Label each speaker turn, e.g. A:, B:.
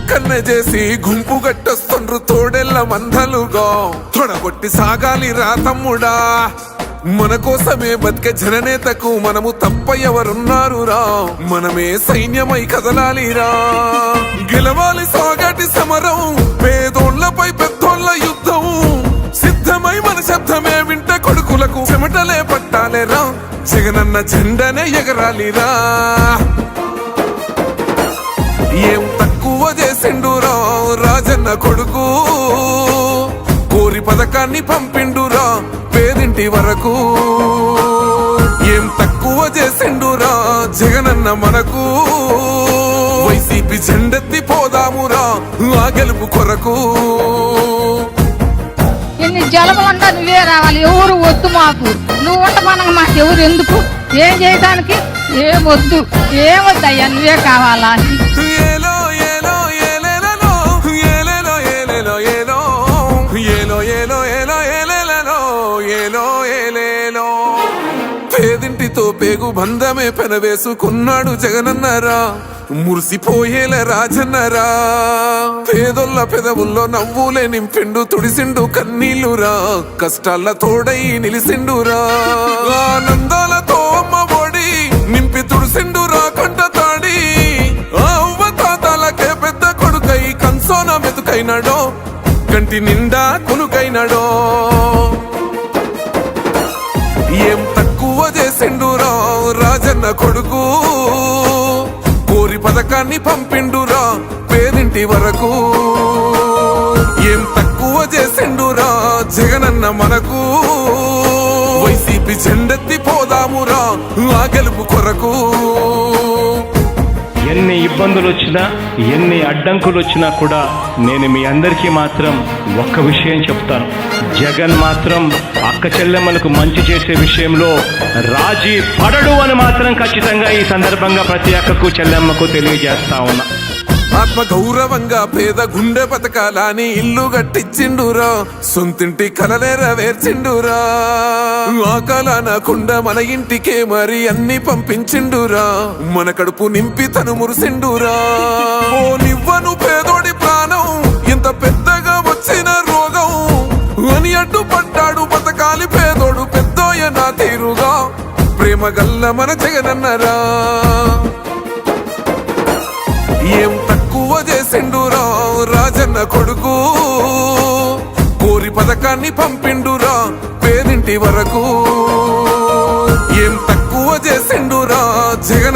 A: కన్నె చేసి గుంపు గట్టొస్తుండ్రు తోడెల్ల మందలుగా తొడగొట్టి సాగాలి రా తమ్ముడా మన కోసమే బతికే జననేతకు మనము తప్ప ఎవరున్నారు రా మనమే సైన్యమై కదలాలిరా గెలవాలి సాగటి సమరం పేదోళ్లపై పెద్దోళ్ల యుద్ధం సిద్ధమై మన శబ్దమే వింట కొడుకులకు చెమటలే పట్టాలేరా జగనన్న జెండనే ఎగరాలిరా ఏం తక్కువ చేసిండురా రాజన్న కొడుకు కోరి పథకాన్ని పంపిండురా పేదింటి వరకు ఏం తక్కువ చేసిండురా జగనన్న మనకు వైసీపీ జెండెత్తి పోదామురా ఆ గెలుపు కొరకు
B: ఎన్ని జలములంటా నువ్వే రావాలి ఎవరు వద్దు మాకు నువ్వు ఉండమనగా మాకు ఎవరు ఎందుకు ఏం చేయడానికి ఏమొద్దు ఏమొద్దయ్యా నువ్వే కావాలా పేదింటితో పేగు బంధమే పెనవేసుకున్నాడు జగనన్నరా మురిసిపోయేల రాజన్నరా పేదొల్ల పెదవుల్లో నవ్వులే నింపిండు తుడిసిండు కన్నీళ్లురా కష్టాల తోడై నిలిసిండురా ఆనందాలతో అమ్మ ఒడి నింపి తుడిసిండురా కంట తాడి అవ్వ తాతాలకే పెద్ద కొడుకై కంసోన మెతుకైనాడో కంటి నిండా కునుకైనాడో ఏం తక్కువ చేసిండురా రాజన్న కొడుకు కోరి పథకాన్ని పంపిండురా పేదింటి వరకు ఏం తక్కువ చేసిండురా జగనన్న మనకు వైసీపీ జెండెత్తి పోదామురా ఆ గెలుపు కొరకు
C: ఎన్ని ఇబ్బందులు వచ్చినా ఎన్ని అడ్డంకులు వచ్చినా కూడా నేను మీ అందరికీ మాత్రం ఒక్క విషయం చెప్తాను జగన్ మాత్రం అక్క చెల్లెమ్మలకు మంచి చేసే విషయంలో రాజీ పడడు అని మాత్రం ఖచ్చితంగా ఈ సందర్భంగా ప్రతి అక్కకు చెల్లెమ్మకు తెలియజేస్తా ఉన్నా
A: ఆత్మ గౌరవంగా పేద గుండె బతకాలని ఇల్లు గట్టించిండురా సొంతింటి కలనేరవేర్చిండురా ఆ కలనకుండా మన ఇంటికే మరి అన్ని పంపించిండురా మన కడుపు నింపి తను మురిసిండురా ఓ నివ్వను పేదోడి ప్రాణం ఇంత పెద్దగా వచ్చిన రోగం అని అడ్డుపడ్డాడు బతకాలి పేదోడు పెద్దోయ నా తీరుగా ప్రేమ గల్ల మన జగనన్నరా ఏం తక్కువ చేసిండురా రాజన్న కొడుకు కోరి పథకాన్ని పంపిండురా పేదింటి వరకు ఏం తక్కువ చేసిండురా జగన్